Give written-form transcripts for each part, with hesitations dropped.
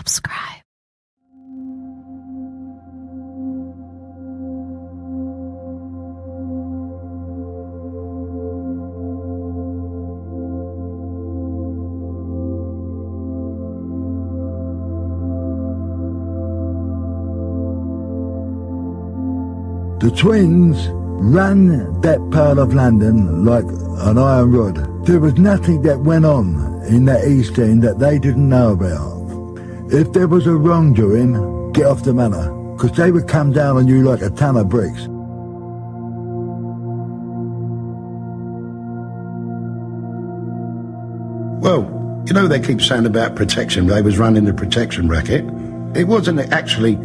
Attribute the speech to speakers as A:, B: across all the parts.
A: subscribe.
B: The twins ran that part of London like an iron rod. There was nothing that went on in that East End that they didn't know about. If there was a wrongdoing, get off the manor, because they would come down on you like a ton of bricks.
C: Well, you know they keep saying about protection. They was running the protection racket. It wasn't actually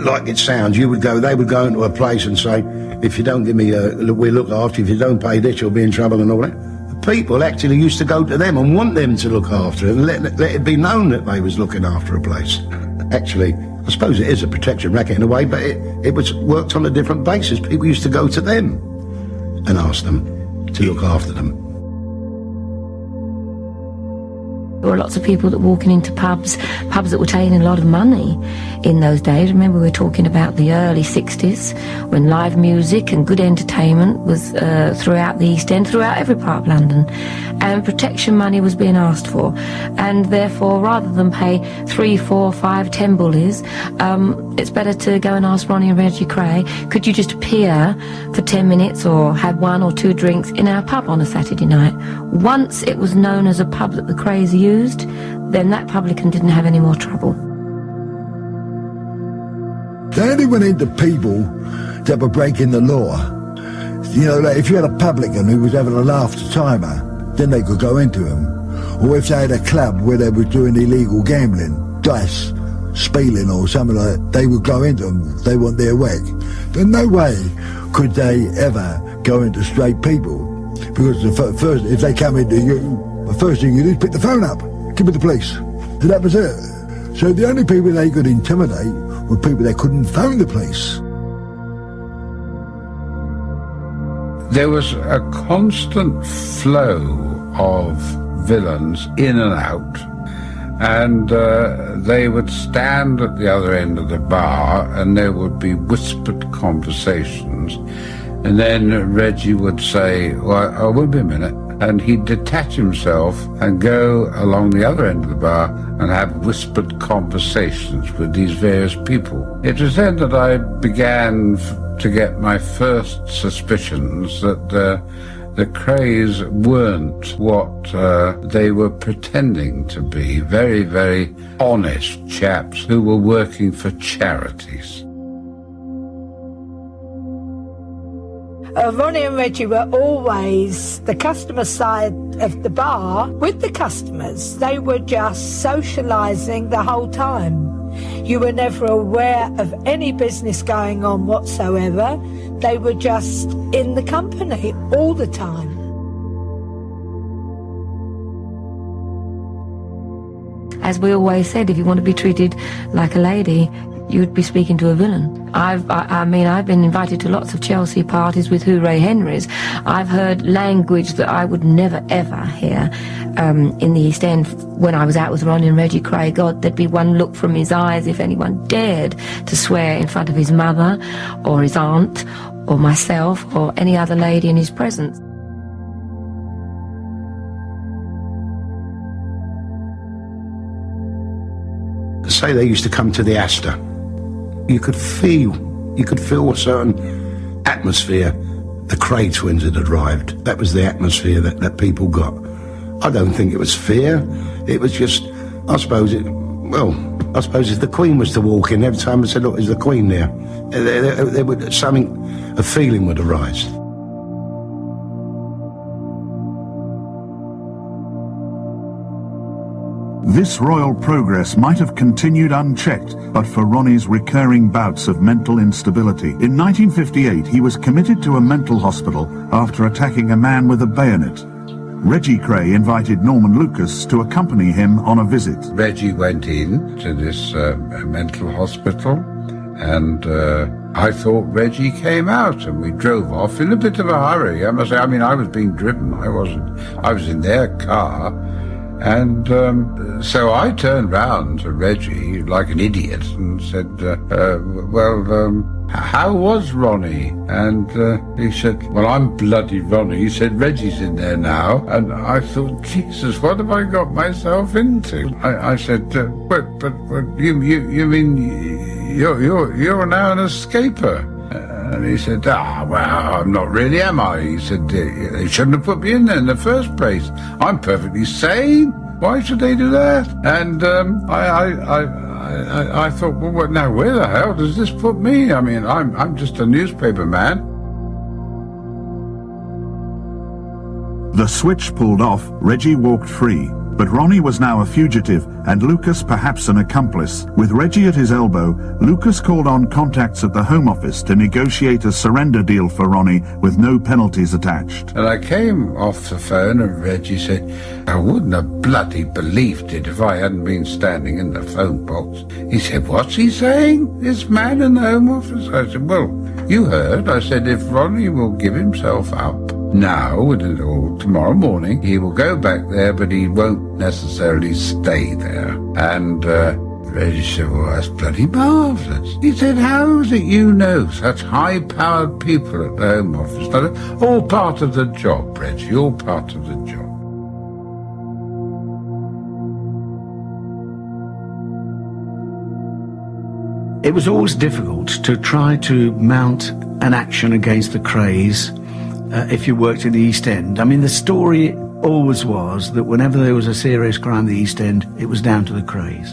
C: like it sounds. They would go into a place and say, if you don't give me we'll look after you. If you don't pay this, you'll be in trouble and all that. The people actually used to go to them and want them to look after it and let it be known that they was looking after a place. Actually, I suppose it is a protection racket in a way, but it was worked on a different basis. People used to go to them and ask them to look after them.
D: There were lots of people that were walking into pubs that were taking a lot of money in those days. Remember, we were talking about the early 60s when live music and good entertainment was throughout the East End, throughout every part of London. And protection money was being asked for. And therefore, rather than pay 3, 4, 5, 10 bullies, it's better to go and ask Ronnie and Reggie Kray, could you just appear for 10 minutes or have 1 or 2 drinks in our pub on a Saturday night? Once it was known as a pub that the Krays used, then that publican didn't have any more trouble.
B: They only went into people that were breaking the law. You know, like if you had a publican who was having a laugh-to-timer, then they could go into him. Or if they had a club where they were doing illegal gambling, dice, spieling or something like that, they would go into them. They want their whack. But no way could they ever go into straight people. Because first, if they come into you, the first thing you do is pick the phone up, give it the police. So that was it. So the only people they could intimidate were people that couldn't phone the police.
E: There was a constant flow of villains in and out, and they would stand at the other end of the bar and there would be whispered conversations, and then Reggie would say, well, oh, wait a minute, and he'd detach himself and go along the other end of the bar and have whispered conversations with these various people. It was then that I began to get my first suspicions that the Krays weren't what they were pretending to be. Very, very honest chaps who were working for charities.
F: Ronnie and Reggie were always the customer side of the bar with the customers. They were just socialising the whole time. You were never aware of any business going on whatsoever. They were just in the company all the time.
D: As we always said, if you want to be treated like a lady, you'd be speaking to a villain. I've been invited to lots of Chelsea parties with Hooray Henrys. I've heard language that I would never ever hear in the East End. When I was out with Ronnie and Reggie Kray, God, there'd be one look from his eyes if anyone dared to swear in front of his mother or his aunt or myself or any other lady in his presence.
C: Say they used to come to the Astor. You could feel a certain atmosphere. The Kray twins had arrived. That was the atmosphere that people got. I don't think it was fear. It was just, I suppose if the Queen was to walk in, every time I said, look, is the Queen there? There would, a feeling would arise.
G: This royal progress might have continued unchecked, but for Ronnie's recurring bouts of mental instability. In 1958, he was committed to a mental hospital after attacking a man with a bayonet. Reggie Kray invited Norman Lucas to accompany him on a visit.
E: Reggie went in to this mental hospital, and I thought Reggie came out, and we drove off in a bit of a hurry. I must say, I was being driven. I was in their car. And so I turned round to Reggie like an idiot and said, how was Ronnie? And he said, well, I'm bloody Ronnie. He said, Reggie's in there now. And I thought, Jesus, what have I got myself into? I said, but you mean you're now an escaper? And he said, well, I'm not really, am I? He said, they shouldn't have put me in there in the first place. I'm perfectly sane. Why should they do that? And I thought, well, now where the hell does this put me? I mean, I'm just a newspaper man.
G: The switch pulled off, Reggie walked free. But Ronnie was now a fugitive, and Lucas perhaps an accomplice. With Reggie at his elbow, Lucas called on contacts at the Home Office to negotiate a surrender deal for Ronnie with no penalties attached.
E: And I came off the phone and Reggie said, I wouldn't have bloody believed it if I hadn't been standing in the phone box. He said, what's he saying? This man in the Home Office? I said, well, you heard. I said, if Ronnie will give himself up now, or tomorrow morning, he will go back there, but he won't necessarily stay there. And Reggie said, well, that's bloody marvellous. He said, how is it you know such high-powered people at the Home Office? All part of the job, Reggie, all part of the job.
A: It was always difficult to try to mount an action against the Krays if you worked in the East End. I mean, the story always was that whenever there was a serious crime in the East End, it was down to the Krays.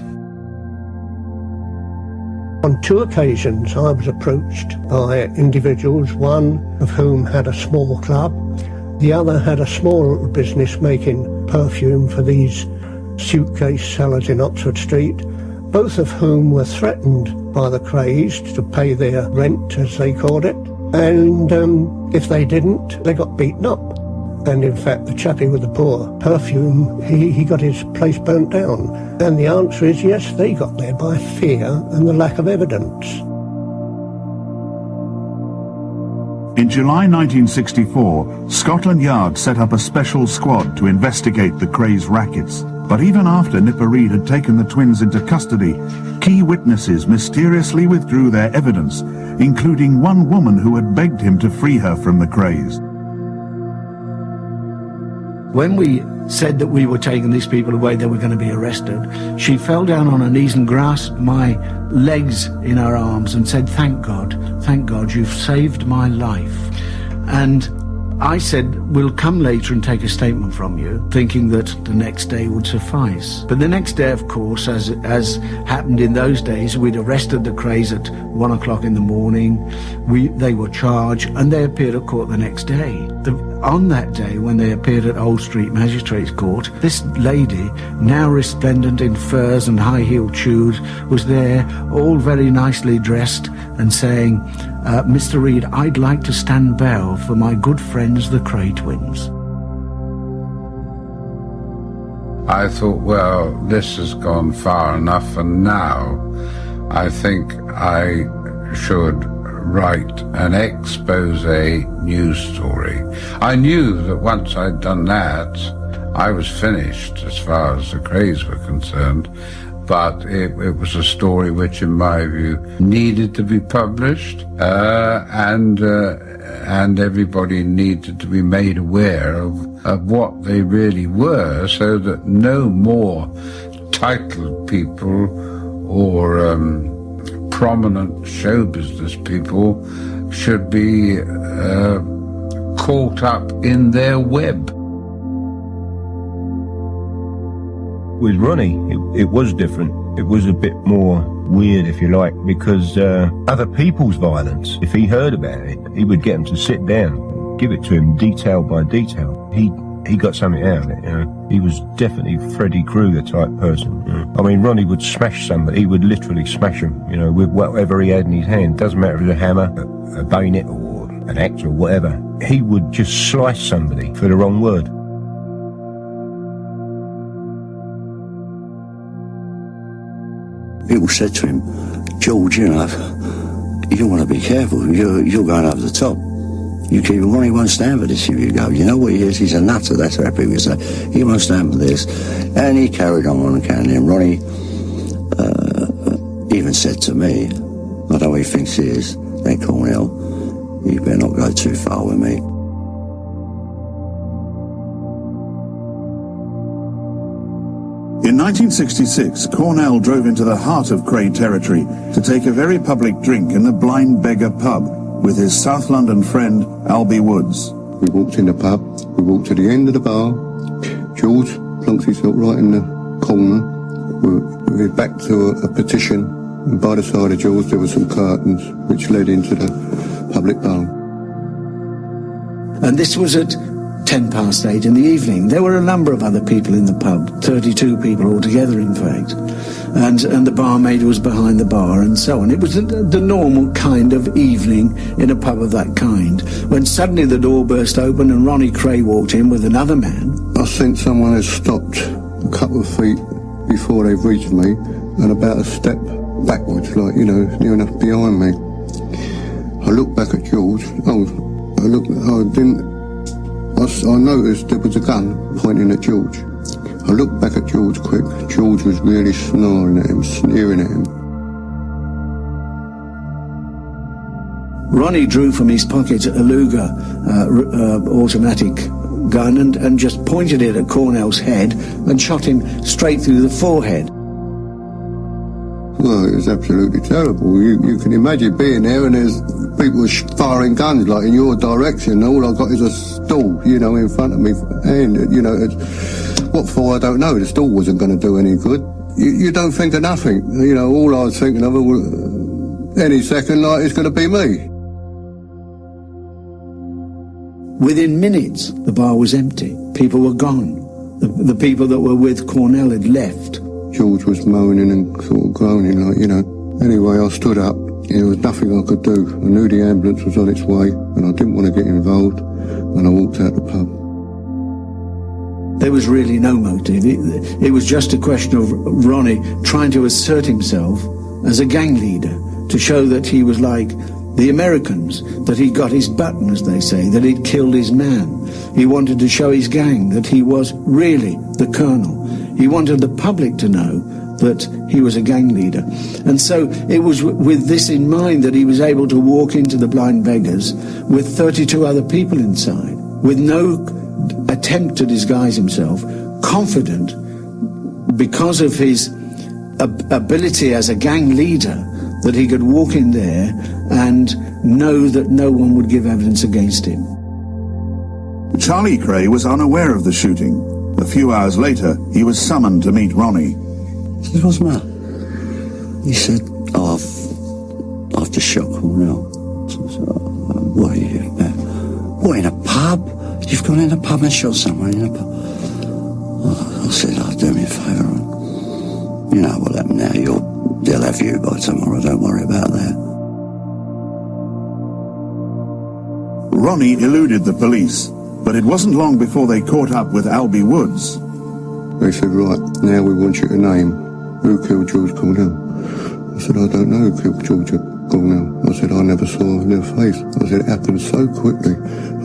H: On 2 occasions I was approached by individuals, one of whom had a small club, the other had a small business making perfume for these suitcase sellers in Oxford Street, both of whom were threatened by the Krays to pay their rent, as they called it, and if they didn't, they got beaten up. And in fact, the chappie with the poor perfume, he got his place burnt down. And the answer is yes, they got there by fear and the lack of evidence.
G: In July 1964, Scotland Yard set up a special squad to investigate the Krays rackets. But even after Nipper Reid had taken the twins into custody, key witnesses mysteriously withdrew their evidence, including one woman who had begged him to free her from the Krays.
A: When we said that we were taking these people away, they were going to be arrested, she fell down on her knees and grasped my legs in her arms and said, thank God, you've saved my life. And I said, we'll come later and take a statement from you, thinking that the next day would suffice. But the next day, of course, as happened in those days, we'd arrested the Krays at 1 o'clock in the morning. They were charged, and they appeared at court the next day. On that day, when they appeared at Old Street Magistrates Court, this lady, now resplendent in furs and high-heeled shoes, was there, all very nicely dressed, and saying, Mr. Reid, I'd like to stand bail for my good friends, the Kray twins.
E: I thought, well, this has gone far enough, and now I think I should write an expose news story. I knew that once I'd done that, I was finished as far as the Krays were concerned, but it was a story which, in my view, needed to be published, and everybody needed to be made aware of what they really were, so that no more titled people or prominent show business people should be caught up in their web.
I: With Ronnie, it was different. It was a bit more weird, if you like, because other people's violence, if he heard about it, he would get them to sit down, give it to him detail by detail. He got something out of it, you know. He was definitely Freddy Krueger type person. You know? I mean, Ronnie would smash somebody. He would literally smash them, you know, with whatever he had in his hand. Doesn't matter if it was a hammer, a bayonet, or an axe, or whatever. He would just slice somebody for the wrong word.
J: People said to him, George, you know, you want to be careful, you're going over the top. You keep Ronnie won't stand for this. If you go, you know what he is? He's a nutter. That's how people say. He won't stand for this. And he carried on and Ronnie even said to me, I know what he thinks he is, that Cornell, you better not go too far with me.
G: In 1966, Cornell drove into the heart of Kray territory to take a very public drink in the Blind Beggar pub with his South London friend, Albie Woods.
K: We walked in the pub, we walked to the end of the bar. George plunked himself right in the corner. We were back to a petition, and by the side of George there were some curtains which led into the public bar.
A: And this was at 8:10 in the evening. There were a number of other people in the pub, 32 people altogether, in fact. And the barmaid was behind the bar and so on. It was the normal kind of evening in a pub of that kind, when suddenly the door burst open and Ronnie Kray walked in with another man.
K: I sensed someone had stopped a couple of feet before they reached me and about a step backwards, like, you know, near enough behind me. I looked back at George. I noticed there was a gun pointing at George. I looked back at George quick. George was really snarling at him, sneering at him.
A: Ronnie drew from his pocket a Luger automatic gun and just pointed it at Cornell's head and shot him straight through the forehead.
K: Well, it was absolutely terrible. You can imagine being there and there's people firing guns like in your direction. All I got is a stool, you know, in front of me. And, you know, what for, I don't know. The stool wasn't going to do any good. You don't think of nothing. You know, all I was thinking of was any second, like, it's going to be me.
A: Within minutes, the bar was empty. People were gone. The people that were with Cornell had left.
K: George was moaning and sort of groaning, like, you know. Anyway, I stood up. There was nothing I could do. I knew the ambulance was on its way, and I didn't want to get involved, and I walked out the pub.
A: There was really no motive. It was just a question of Ronnie trying to assert himself as a gang leader, to show that he was like the Americans, that he'd got his button, as they say, that he'd killed his man. He wanted to show his gang that he was really the colonel. He wanted the public to know that he was a gang leader. And so it was with this in mind that he was able to walk into the Blind Beggars with 32 other people inside, with no attempt to disguise himself, confident because of his ability as a gang leader that he could walk in there and know that no one would give evidence against him.
G: Charlie Kray was unaware of the shooting. A few hours later, he was summoned to meet Ronnie.
J: I said, what's the matter? He said, I've just shot Cornell. So I said, what are you about? What, in a pub? You've gone in a pub and shot someone in a pub? I said, do me a favour. You know what'll happen now. They'll have you by tomorrow. Don't worry about that.
G: Ronnie eluded the police, but it wasn't long before they caught up with Albie Woods.
K: They said, right, now we want you to name who killed George Cornell. I said, I don't know who killed George Cornell. I said, I never saw their face. I said, it happened so quickly.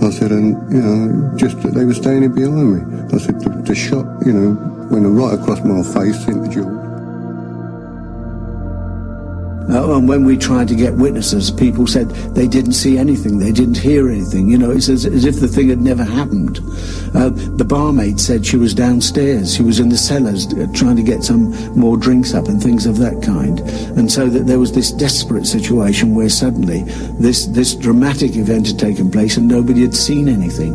K: I said, and, you know, just that they were standing behind me. I said, the shot, you know, went right across my face into George.
A: And when we tried to get witnesses, people said they didn't see anything, they didn't hear anything. You know, it's as if the thing had never happened. The barmaid said she was downstairs, she was in the cellars trying to get some more drinks up and things of that kind. And so that there was this desperate situation where suddenly this dramatic event had taken place and nobody had seen anything.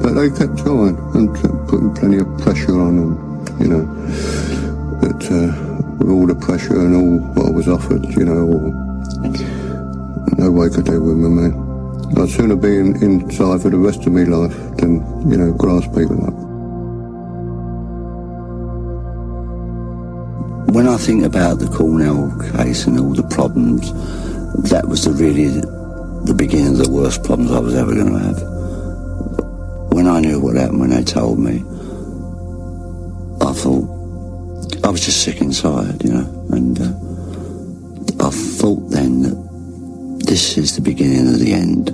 K: But they kept trying and kept putting plenty of pressure on them, you know. But with all the pressure and all what I was offered, you know, no way could they win with me. I'd sooner be inside for the rest of my life than, you know, grass people up.
J: When I think about the Cornell case and all the problems, that was really the beginning of the worst problems I was ever going to have. When I knew what happened, when they told me, I thought, I was just sick inside, you know, and I thought then that this is the beginning of the end.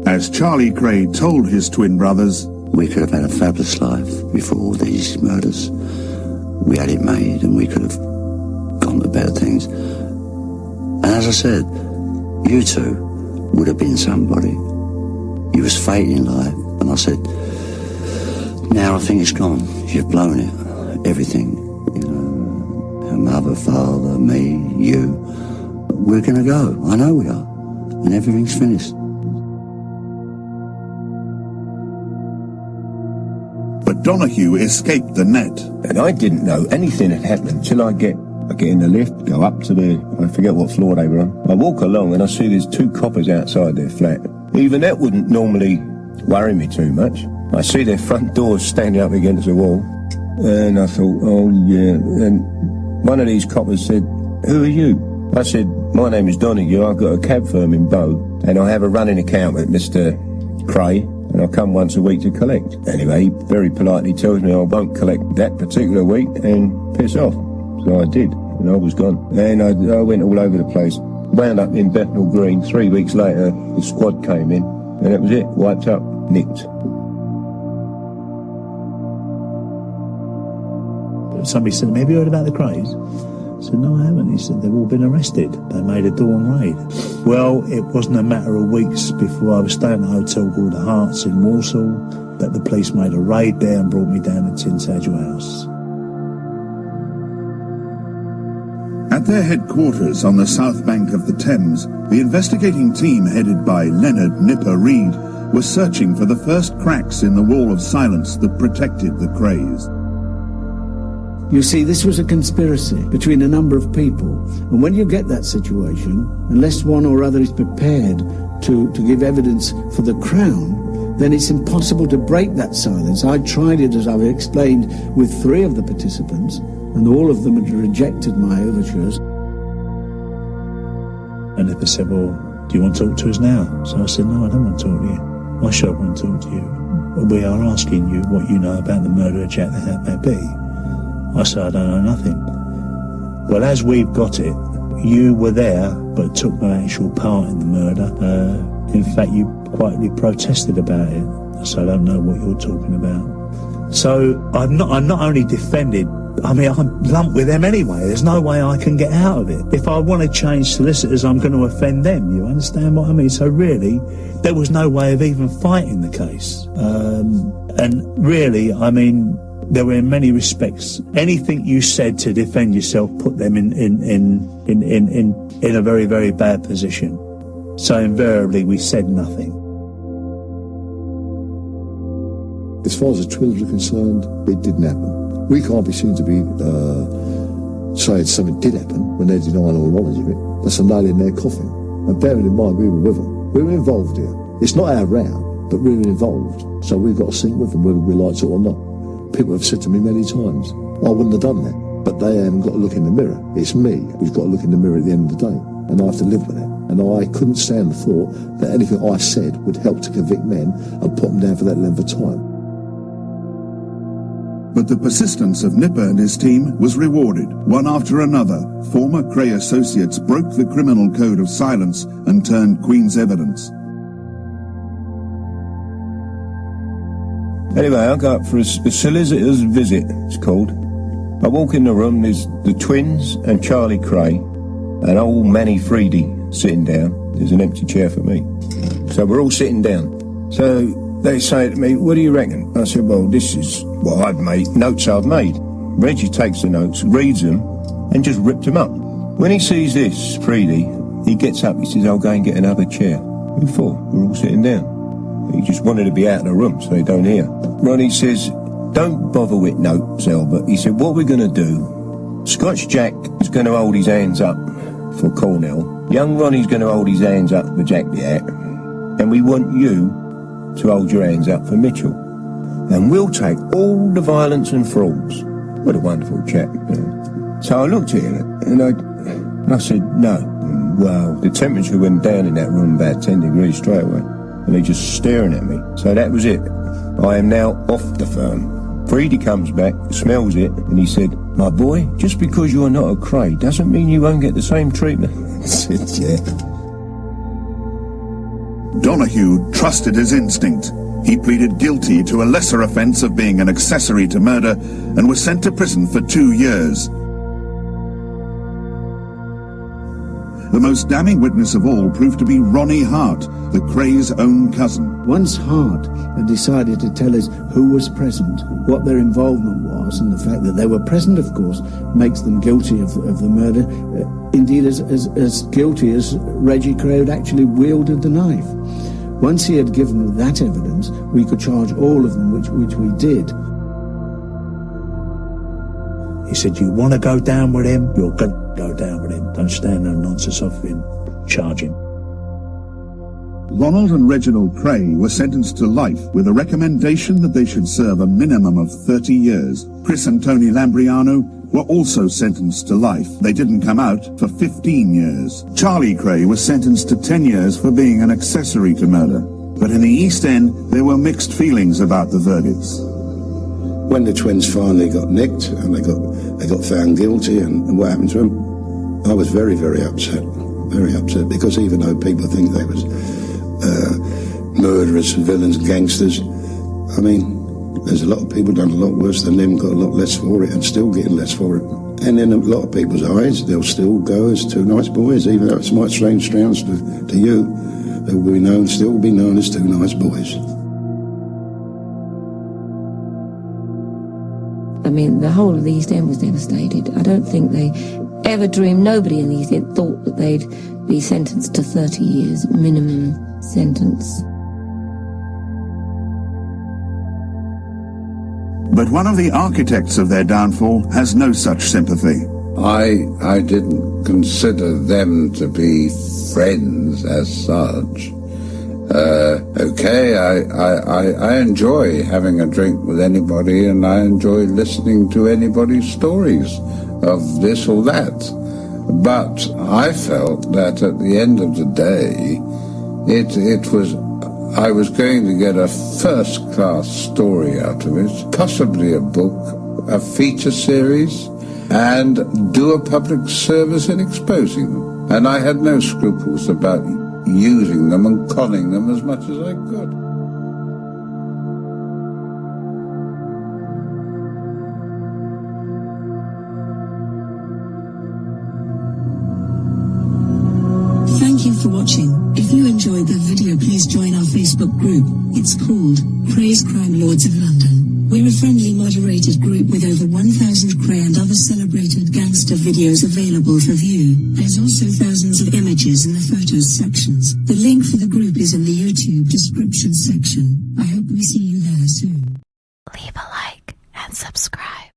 G: As Charlie Kray told his twin brothers,
J: we could have had a fabulous life before all these murders. We had it made and we could have gone to better things. And as I said, you two would have been somebody. You was fate in life. And I said, now I think it's gone. You've blown it. Everything. You know, her mother, father, me, you. We're going to go. I know we are. And everything's finished.
G: But Donahue escaped the net.
I: And I didn't know anything had happened till I get in the lift, go up to I forget what floor they were on. I walk along and I see there's 2 coppers outside their flat. Even that wouldn't normally worry me too much. I see their front doors standing up against the wall. And I thought, oh yeah. And one of these coppers said, who are you? I said, my name is Donahue. I've got a cab firm in Bow. And I have a running account with Mr. Kray. And I come once a week to collect. Anyway, he very politely tells me I won't collect that particular week and piss off. So I did, and I was gone. And I went all over the place. Wound up in Bethnal Green. 3 weeks later, the squad came in, and that was it. Wiped up, nicked.
L: Somebody said to me, have you heard about the Krays? I said, no, I haven't. He said, they've all been arrested. They made a dawn raid. Well, it wasn't a matter of weeks before I was staying at a hotel called the Hearts in Walsall that the police made a raid there and brought me down to Tintagel House.
G: At their headquarters on the south bank of the Thames, the investigating team headed by Leonard Nipper Reid was searching for the first cracks in the wall of silence that protected the Krays.
A: You see, this was a conspiracy between a number of people. And when you get that situation, unless one or other is prepared to give evidence for the Crown, then it's impossible to break that silence. I tried it, as I've explained, with 3 of the participants, and all of them had rejected my overtures.
L: And they said, well, do you want to talk to us now? So I said, no, I don't want to talk to you. Why should I want to talk to you? We are asking you what you know about the murder of Jack the Hat may be. I said, I don't know nothing. Well, as we've got it, you were there, but took no actual part in the murder. In fact, you quietly protested about it. So I don't know what you're talking about. So I'm not only defended, I'm lumped with them anyway. There's no way I can get out of it. If I want to change solicitors, I'm going to offend them. You understand what I mean? So really, there was no way of even fighting the case. And really, there were in many respects, anything you said to defend yourself put them in a very, very bad position. So invariably we said nothing.
M: As far as the twins are concerned, it didn't happen. We can't be seen to be saying something did happen when they're denying all knowledge of it. That's a nail in their coffin. And bearing in mind we were with them. We were involved here. It's not our round, but we were involved. So we've got to sink with them whether we like it or not. People have said to me many times, I wouldn't have done that, but they haven't got to look in the mirror. It's me who's got to look in the mirror at the end of the day, and I have to live with it. And I couldn't stand the thought that anything I said would help to convict men and put them down for that length of time.
G: But the persistence of Nipper and his team was rewarded. One after another, former Kray associates broke the criminal code of silence and turned Queen's evidence.
I: Anyway, I go up for a solicitor's visit, it's called. I walk in the room, there's the twins and Charlie Kray, and old Manny Freedy sitting down. There's an empty chair for me. So we're all sitting down. So they say to me, what do you reckon? I said, well, this is what I've made, notes I've made. Reggie takes the notes, reads them, and just ripped them up. When he sees this, Freedy, he gets up, he says, I'll go and get another chair. Who for? We're all sitting down. He just wanted to be out of the room so they don't hear. Ronnie says, don't bother with notes, Albert. He said, what we're going to do, Scotch Jack is going to hold his hands up for Cornell. Young Ronnie's going to hold his hands up for Jack the Hat. And we want you to hold your hands up for Mitchell. And we'll take all the violence and frauds. What a wonderful chap. So I looked at him and I said, no. Well, the temperature went down in that room about 10 degrees straight away. And they're just staring at me. So that was it. I am now off the firm. Freedy comes back, smells it, and he said, "My boy, just because you're not a Kray doesn't mean you won't get the same treatment." I said, "Yeah."
G: Donahue trusted his instinct. He pleaded guilty to a lesser offence of being an accessory to murder and was sent to prison for 2 years. The most damning witness of all proved to be Ronnie Hart, the Krays' own cousin.
A: Once Hart had decided to tell us who was present, what their involvement was, and the fact that they were present, of course, makes them guilty of the murder, indeed as guilty as Reggie Kray had actually wielded the knife. Once he had given that evidence, we could charge all of them, which we did.
L: He said, "You want to go down with him, you're going to go down with him. Don't stand no nonsense off him. Charge him."
G: Ronald and Reginald Kray were sentenced to life with a recommendation that they should serve a minimum of 30 years. Chris and Tony Lambriano were also sentenced to life. They didn't come out for 15 years. Charlie Kray was sentenced to 10 years for being an accessory to murder. But in the East End, there were mixed feelings about the verdicts.
C: When the twins finally got nicked and they got found guilty and what happened to them, I was very, very upset. Very upset, because even though people think they was murderers, villains, gangsters, I mean, there's a lot of people done a lot worse than them, got a lot less for it, and still getting less for it. And in a lot of people's eyes, they'll still go as two nice boys, even though it might strange to you. They will still be known as two nice boys.
D: I mean, the whole of the East End was devastated. I don't think they ever dreamed, nobody in the East End thought that they'd be sentenced to 30 years minimum sentence.
G: But one of the architects of their downfall has no such sympathy.
E: I didn't consider them to be friends as such. I enjoy having a drink with anybody, and I enjoy listening to anybody's stories of this or that. But I felt that at the end of the day, I was going to get a first-class story out of it, possibly a book, a feature series, and do a public service in exposing them. And I had no scruples about using them and conning them as much as I could.
N: Thank you for watching. If you enjoyed the video, please join our Facebook group. It's called Krays Crime Lords of London. We're a friendly moderated group with over 1,000 Kray and other celebrated gangster videos available for view. There's also thousands of images in the photos sections. The link for the group is in the YouTube description section. I hope we see you there soon.
O: Leave a like and subscribe.